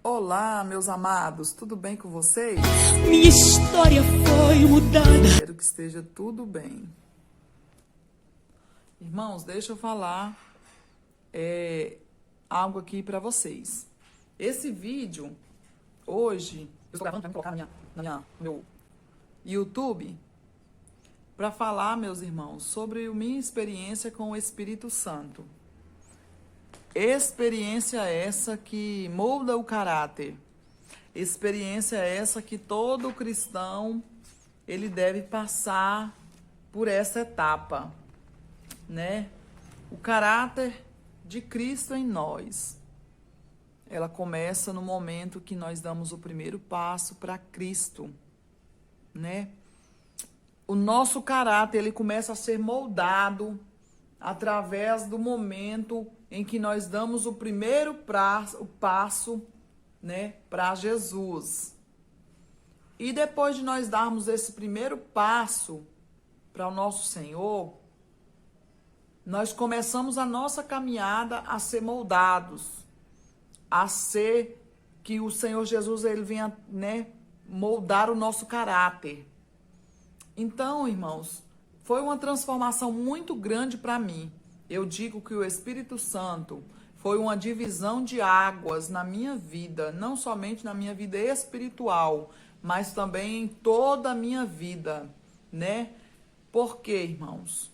Olá, meus amados, tudo bem com vocês? Minha história foi mudada. Espero que esteja tudo bem. Irmãos, deixa eu falar algo aqui para vocês. Esse vídeo, hoje, eu estou gravando para colocar no meu YouTube, para falar, meus irmãos, sobre a minha experiência com o Espírito Santo. Experiência essa que molda o caráter. Experiência essa que todo cristão ele deve passar por essa etapa, né? O caráter de Cristo em nós. Ela começa no momento que nós damos o primeiro passo para Cristo, né? O nosso caráter ele começa a ser moldado através do momento em que nós damos o primeiro passo, né, para Jesus. E depois de nós darmos esse primeiro passo para o nosso Senhor, nós começamos a nossa caminhada a ser moldados, a ser que o Senhor Jesus ele venha, né, moldar o nosso caráter. Então, irmãos, foi uma transformação muito grande para mim. Eu digo que o Espírito Santo foi uma divisão de águas na minha vida, não somente na minha vida espiritual, mas também em toda a minha vida, né? Por quê, irmãos?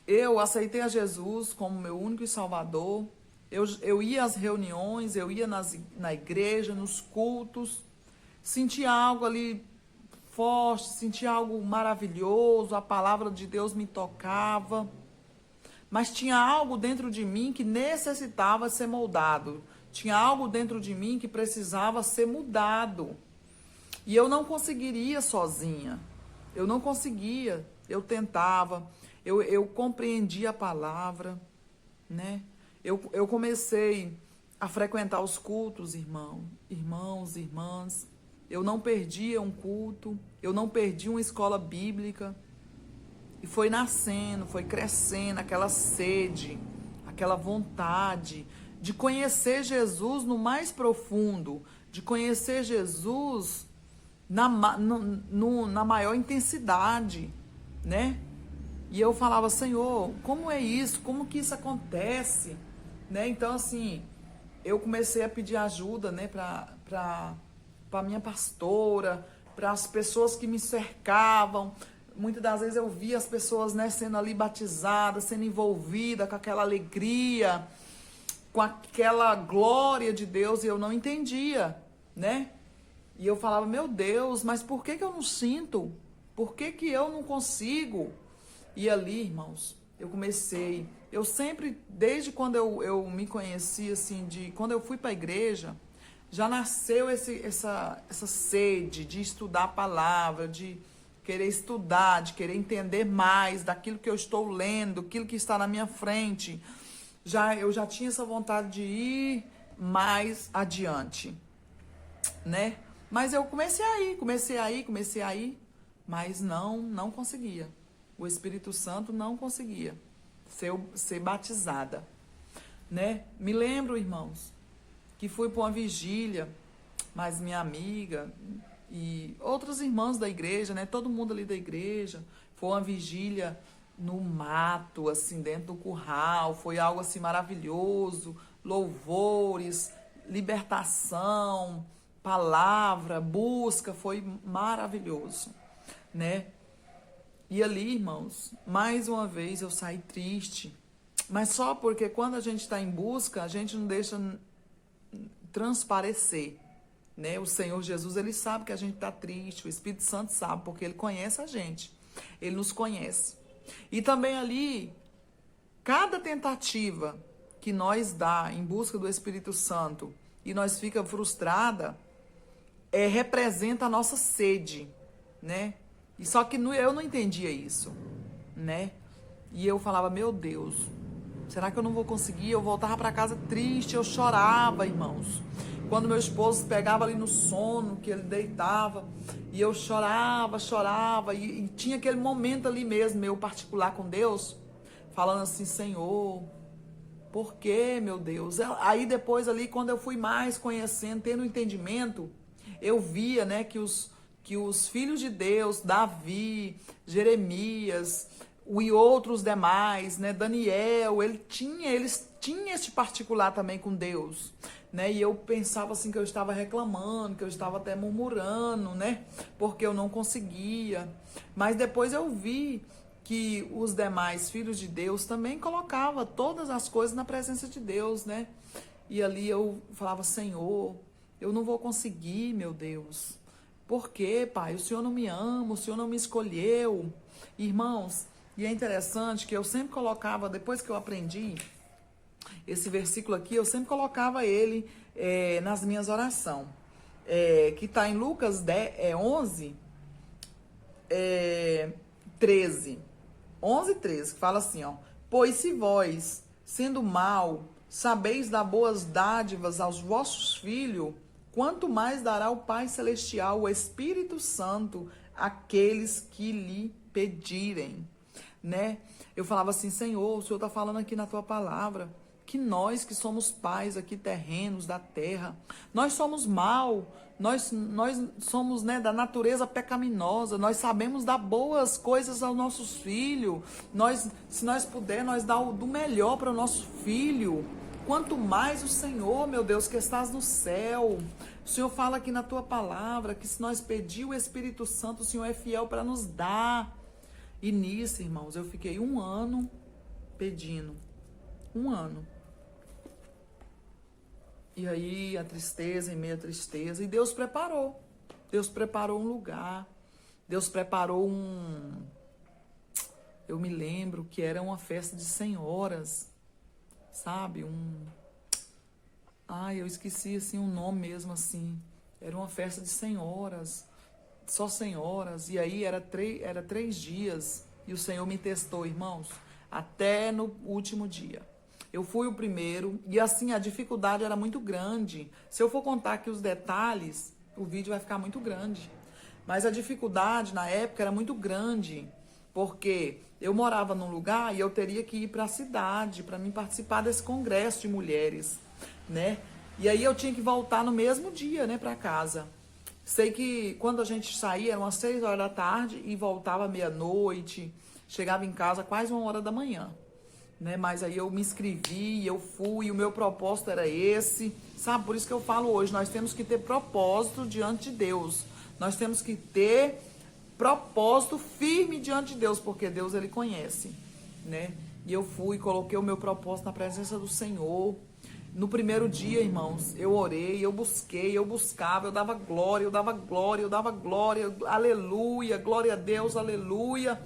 Eu aceitei a Jesus como meu único Salvador. Eu ia às reuniões, eu ia na igreja, nos cultos, sentia algo ali forte, sentia algo maravilhoso, a palavra de Deus me tocava. Mas tinha algo dentro de mim que necessitava ser moldado. Tinha algo dentro de mim que precisava ser mudado. E eu não conseguiria sozinha. Eu não conseguia. Eu tentava. Eu compreendia a palavra, né? Eu comecei a frequentar os cultos, irmãos, irmãs. Eu não perdia um culto. Eu não perdia uma escola bíblica. E foi nascendo, foi crescendo aquela sede, aquela vontade de conhecer Jesus no mais profundo, de conhecer Jesus na maior intensidade, né? E eu falava, Senhor, como é isso? Como que isso acontece? Né? Então, assim, eu comecei a pedir ajuda, né, para minha pastora, para as pessoas que me cercavam. Muitas das vezes eu via as pessoas, né, sendo ali batizadas, sendo envolvidas com aquela alegria, com aquela glória de Deus, e eu não entendia, né? E eu falava, meu Deus, mas por que eu não sinto? Por que eu não consigo? E ali, irmãos, eu comecei, eu sempre, desde quando eu me conheci, assim, quando eu fui para a igreja, já nasceu essa sede de estudar a palavra, de querer estudar, de querer entender mais daquilo que eu estou lendo, aquilo que está na minha frente. Eu já tinha essa vontade de ir mais adiante, né? Mas eu comecei a ir, mas não conseguia. O Espírito Santo não conseguia ser batizada, né? Me lembro, irmãos, que fui para uma vigília, mas minha amiga e outros irmãos da igreja, né? Todo mundo ali da igreja. Foi uma vigília no mato, assim, dentro do curral. Foi algo assim maravilhoso. Louvores, libertação, palavra, busca. Foi maravilhoso, né? E ali, irmãos, mais uma vez eu saí triste. Mas só porque quando a gente está em busca, a gente não deixa transparecer. Né? O Senhor Jesus, ele sabe que a gente está triste, o Espírito Santo sabe, porque ele conhece a gente, ele nos conhece. E também ali, cada tentativa que nós dá em busca do Espírito Santo e nós fica frustrada, representa a nossa sede, né? E só que eu não entendia isso, né? E eu falava, meu Deus, será que eu não vou conseguir? Eu voltava para casa triste, eu chorava, irmãos. Quando meu esposo pegava ali no sono, que ele deitava, e eu chorava, e tinha aquele momento ali mesmo, meu particular com Deus, falando assim, Senhor, Por quê, meu Deus? Aí depois ali, quando eu fui mais conhecendo, tendo entendimento, eu via, né, que os filhos de Deus, Davi, Jeremias e outros demais, né, Daniel, eles tinham esse particular também com Deus, né? E eu pensava assim que eu estava reclamando, que eu estava até murmurando, né? Porque eu não conseguia. Mas depois eu vi que os demais filhos de Deus também colocavam todas as coisas na presença de Deus, né? E ali eu falava, Senhor, eu não vou conseguir, meu Deus. Por quê, Pai? O Senhor não me ama, o Senhor não me escolheu. Irmãos, e é interessante que eu sempre colocava, depois que eu aprendi esse versículo aqui, eu sempre colocava ele nas minhas orações. Que está em Lucas 11, 13. 11, 13, que fala assim, ó. Pois se vós, sendo mau, sabeis dar boas dádivas aos vossos filhos, quanto mais dará o Pai Celestial, o Espírito Santo, àqueles que lhe pedirem, né? Eu falava assim, Senhor, o Senhor está falando aqui na tua palavra, que nós que somos pais aqui terrenos da terra, nós somos mal, nós somos, né, da natureza pecaminosa, nós sabemos dar boas coisas aos nossos filhos, se nós puder, nós dá do melhor para o nosso filho, quanto mais o Senhor, meu Deus, que estás no céu. O Senhor fala aqui na tua palavra que se nós pedir o Espírito Santo, o Senhor é fiel para nos dar. E nisso, irmãos, eu fiquei 1 ano pedindo. 1 ano. E aí a tristeza, em meio à tristeza. E Deus preparou. Deus preparou um lugar. Deus preparou Eu me lembro que era uma festa de senhoras. Sabe? Ai, eu esqueci assim o nome mesmo assim. Era uma festa de senhoras. Só senhoras. E aí era 3 dias. E o Senhor me testou, irmãos. Até no último dia. Eu fui o primeiro, e assim, a dificuldade era muito grande. Se eu for contar aqui os detalhes, o vídeo vai ficar muito grande. Mas a dificuldade, na época, era muito grande, porque eu morava num lugar e eu teria que ir para a cidade, para mim participar desse congresso de mulheres, né? E aí eu tinha que voltar no mesmo dia, né, para casa. Sei que quando a gente saía, eram umas 6 horas da tarde, e voltava meia-noite, chegava em casa quase 1 hora da manhã. Né? Mas aí eu me inscrevi, eu fui, e o meu propósito era esse, sabe? Por isso que eu falo hoje, nós temos que ter propósito diante de Deus, nós temos que ter propósito firme diante de Deus, porque Deus, Ele conhece, né? E eu fui, coloquei o meu propósito na presença do Senhor. No primeiro dia, irmãos, eu orei, eu busquei, eu buscava, eu dava glória, eu dava glória, eu dava glória, aleluia, glória a Deus, aleluia.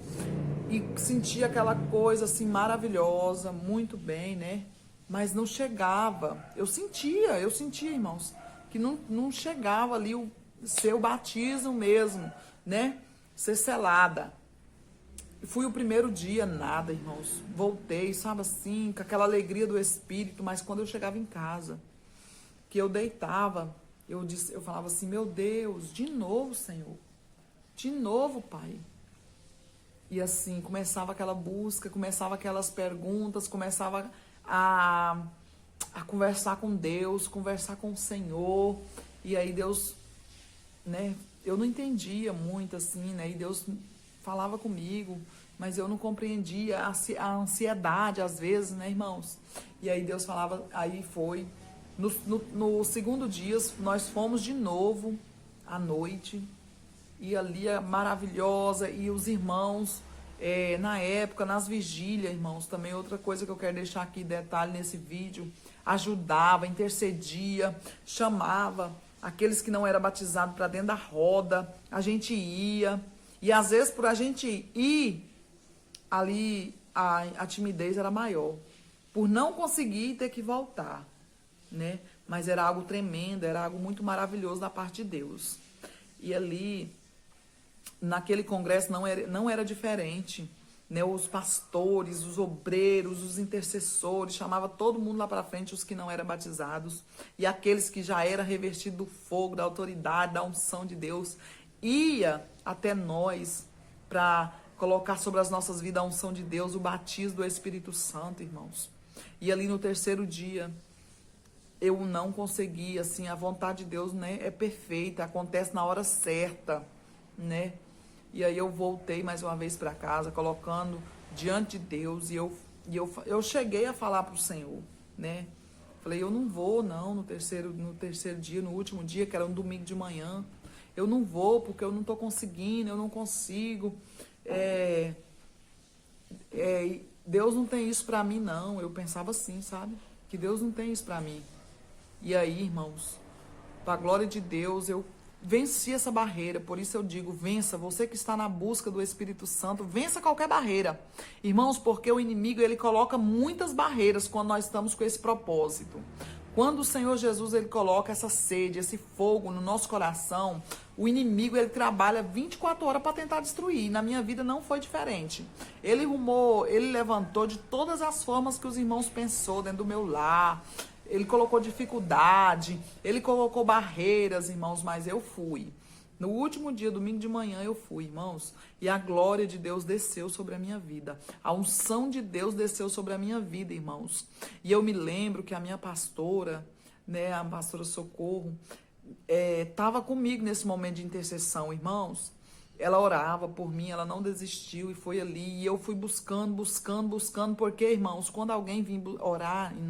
E sentia aquela coisa assim maravilhosa, muito bem, né? Mas não chegava. Eu sentia, irmãos, que não chegava ali o seu batismo mesmo, né? Ser selada. Fui o primeiro dia, nada, irmãos. Voltei, sabe assim, com aquela alegria do Espírito, mas quando eu chegava em casa, que eu deitava, eu falava assim, meu Deus, de novo, Senhor. De novo, Pai. E assim, começava aquela busca, começava aquelas perguntas, começava a conversar com Deus, conversar com o Senhor. E aí Deus, né, eu não entendia muito assim, né, e Deus falava comigo, mas eu não compreendia a ansiedade às vezes, né, irmãos? E aí Deus falava, aí foi. No segundo dia, nós fomos de novo à noite. E ali é maravilhosa, e os irmãos, na época, nas vigílias, irmãos, também outra coisa que eu quero deixar aqui, detalhe nesse vídeo, ajudava, intercedia, chamava aqueles que não eram batizados para dentro da roda, a gente ia, e às vezes por a gente ir, ali a timidez era maior, por não conseguir ter que voltar, né? Mas era algo tremendo, era algo muito maravilhoso da parte de Deus. E ali, naquele congresso não era diferente, né? Os pastores, os obreiros, os intercessores, chamava todo mundo lá para frente, os que não eram batizados, e aqueles que já eram revestidos do fogo, da autoridade, da unção de Deus, ia até nós para colocar sobre as nossas vidas a unção de Deus, o batismo do Espírito Santo, irmãos. E ali no terceiro dia, eu não consegui, assim, a vontade de Deus, né, é perfeita, acontece na hora certa, né? E aí eu voltei mais uma vez para casa, colocando diante de Deus, e eu cheguei a falar para o Senhor, né? Falei, eu não vou, não, no terceiro dia, no último dia, que era um domingo de manhã, eu não vou porque eu não estou conseguindo, eu não consigo, Deus não tem isso para mim, não. Eu pensava assim, sabe? Que Deus não tem isso para mim. E aí, irmãos, para a glória de Deus, eu venci essa barreira. Por isso eu digo, vença. Você que está na busca do Espírito Santo, vença qualquer barreira. Irmãos, porque o inimigo, ele coloca muitas barreiras quando nós estamos com esse propósito. Quando o Senhor Jesus, ele coloca essa sede, esse fogo no nosso coração, o inimigo, ele trabalha 24 horas para tentar destruir. Na minha vida não foi diferente. Ele levantou de todas as formas que os irmãos pensou dentro do meu lar. Ele colocou dificuldade, ele colocou barreiras, irmãos, mas eu fui. No último dia, domingo de manhã, eu fui, irmãos, e a glória de Deus desceu sobre a minha vida. A unção de Deus desceu sobre a minha vida, irmãos. E eu me lembro que a minha pastora, né, a pastora Socorro, estava comigo nesse momento de intercessão, irmãos. Ela orava por mim, ela não desistiu e foi ali. E eu fui buscando, porque, irmãos, quando alguém vem orar em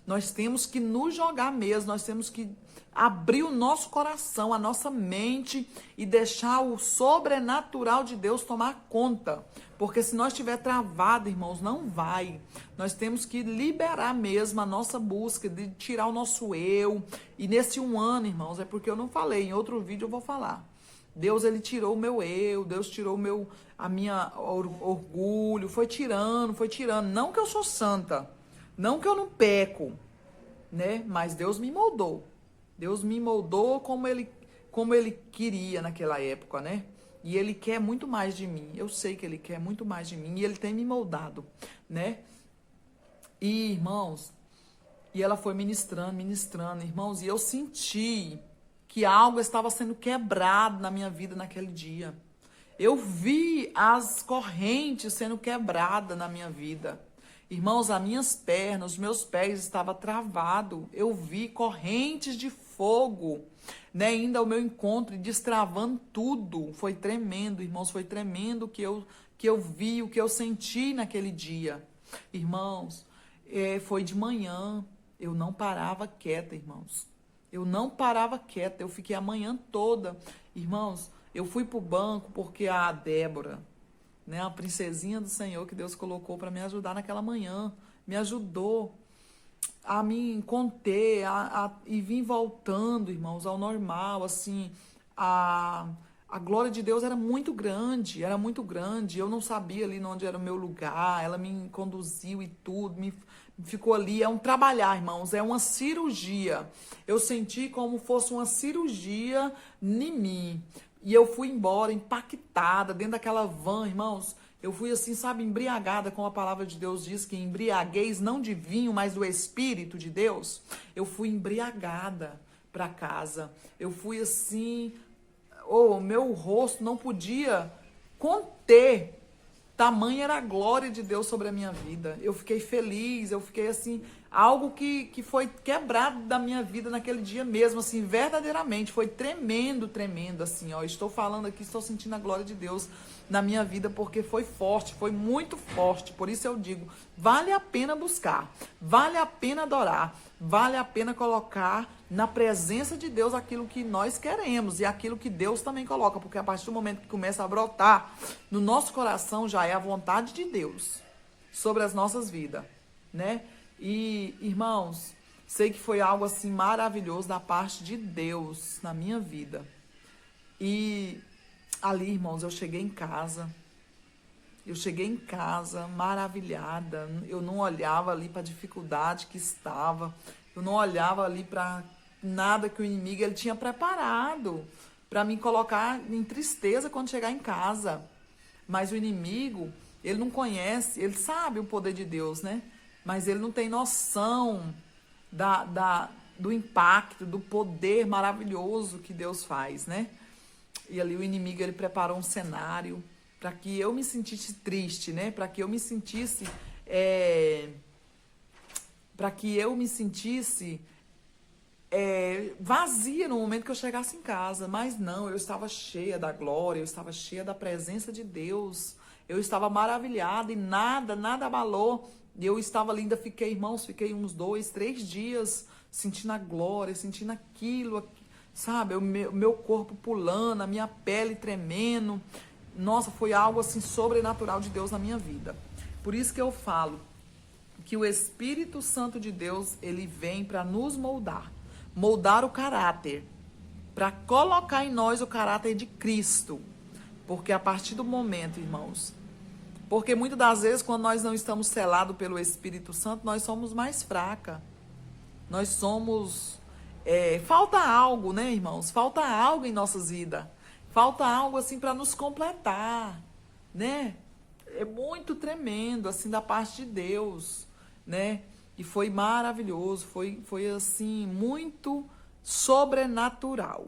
nós temos que nos jogar mesmo, nós temos que abrir o nosso coração, a nossa mente e deixar o sobrenatural de Deus tomar conta. Porque se nós estiver travado, irmãos, não vai. Nós temos que liberar mesmo a nossa busca, de tirar o nosso eu. E nesse 1 ano, irmãos, é porque eu não falei, em outro vídeo eu vou falar. Deus, ele tirou o meu eu, Deus tirou a minha orgulho, foi tirando. Não que eu sou santa, não que eu não peco, né? Mas Deus me moldou. Deus me moldou como ele queria naquela época, né? E ele quer muito mais de mim. Eu sei que ele quer muito mais de mim e ele tem me moldado, né? E, irmãos, e ela foi ministrando, irmãos, e eu senti que algo estava sendo quebrado na minha vida naquele dia. Eu vi as correntes sendo quebradas na minha vida. Irmãos, as minhas pernas, os meus pés estavam travados. Eu vi correntes de fogo, né? Ainda ao meu encontro, destravando tudo. Foi tremendo, irmãos, foi tremendo o que eu vi, o que eu senti naquele dia. Irmãos, foi de manhã, eu não parava quieta, irmãos. Eu não parava quieta, eu fiquei a manhã toda. Irmãos, eu fui pro banco porque a Débora, né, a princesinha do Senhor que Deus colocou para me ajudar naquela manhã, me ajudou a me conter, e vim voltando, irmãos, ao normal, assim, a glória de Deus era muito grande, eu não sabia ali onde era o meu lugar, ela me conduziu e tudo, ficou ali, é um trabalhar, irmãos, é uma cirurgia, eu senti como fosse uma cirurgia em mim, e eu fui embora impactada, dentro daquela van, irmãos, eu fui assim, sabe, embriagada, como a palavra de Deus diz, que embriagueis não de vinho, mas do Espírito de Deus. Eu fui embriagada para casa. Eu fui assim, meu rosto não podia conter. Tamanha era a glória de Deus sobre a minha vida. Eu fiquei feliz, eu fiquei assim, algo que foi quebrado da minha vida naquele dia mesmo, assim, verdadeiramente. Foi tremendo, assim, ó. Estou falando aqui, estou sentindo a glória de Deus na minha vida, porque foi forte, foi muito forte. Por isso eu digo, vale a pena buscar, vale a pena adorar, vale a pena colocar na presença de Deus aquilo que nós queremos e aquilo que Deus também coloca, porque a partir do momento que começa a brotar no nosso coração, já é a vontade de Deus sobre as nossas vidas, né? E, irmãos, sei que foi algo assim maravilhoso da parte de Deus na minha vida. E ali, irmãos, eu cheguei em casa maravilhada, eu não olhava ali para a dificuldade que estava, eu não olhava ali para nada que o inimigo ele tinha preparado para me colocar em tristeza quando chegar em casa. Mas o inimigo, ele não conhece, ele sabe o poder de Deus, né? Mas ele não tem noção do impacto, do poder maravilhoso que Deus faz, né? E ali o inimigo, ele preparou um cenário para que eu me sentisse triste, né? Para que eu me sentisse para que eu me sentisse vazia no momento que eu chegasse em casa. Mas não, eu estava cheia da glória, eu estava cheia da presença de Deus. Eu estava maravilhada e nada abalou. E eu estava linda, fiquei uns 2, 3 dias sentindo a glória, sentindo aquilo, sabe? O meu corpo pulando, a minha pele tremendo. Nossa, foi algo assim sobrenatural de Deus na minha vida. Por isso que eu falo que o Espírito Santo de Deus, ele vem para nos moldar o caráter, para colocar em nós o caráter de Cristo. Porque a partir do momento, irmãos, porque muitas das vezes quando nós não estamos selados pelo Espírito Santo, nós somos mais fracas. Nós somos... falta algo, né, irmãos? Falta algo em nossas vidas. Falta algo assim para nos completar, né? É muito tremendo, assim, da parte de Deus, né? E foi maravilhoso, foi assim, muito sobrenatural.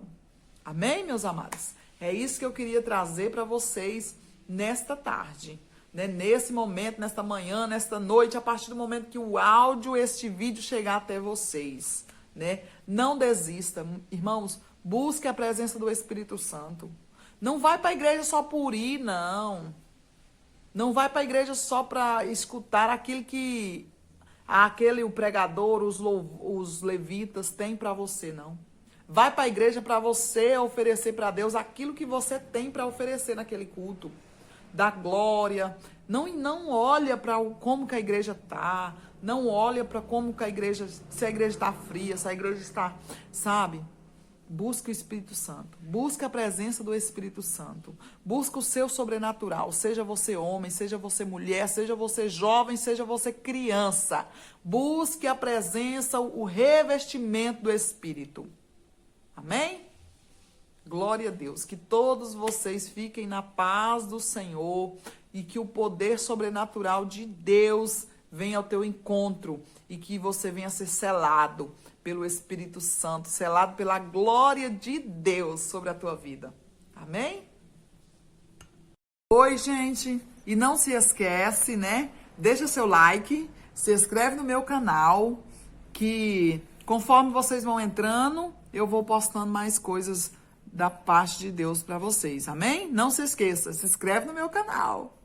Amém, meus amados? É isso que eu queria trazer para vocês nesta tarde, né? Nesse momento, nesta manhã, nesta noite, a partir do momento que o áudio, este vídeo chegar até vocês, né? Não desista, irmãos, busque a presença do Espírito Santo. Não vai para a igreja só por ir, não. Não vai para a igreja só para escutar aquilo que o pregador, os levitas têm para você, não. Vai para a igreja para você oferecer para Deus aquilo que você tem para oferecer naquele culto. Da glória. Não olha para como que a igreja tá. Não olha para como que a igreja, se a igreja está fria, se a igreja está, sabe? Busca o Espírito Santo. Busca a presença do Espírito Santo. Busca o seu sobrenatural. Seja você homem, seja você mulher, seja você jovem, seja você criança. Busque a presença, o revestimento do Espírito. Amém? Glória a Deus. Que todos vocês fiquem na paz do Senhor e que o poder sobrenatural de Deus venha ao teu encontro e que você venha ser selado pelo Espírito Santo, selado pela glória de Deus sobre a tua vida. Amém? Oi, gente. E não se esquece, né? Deixa seu like, se inscreve no meu canal, que conforme vocês vão entrando, eu vou postando mais coisas da parte de Deus para vocês. Amém? Não se esqueça, se inscreve no meu canal.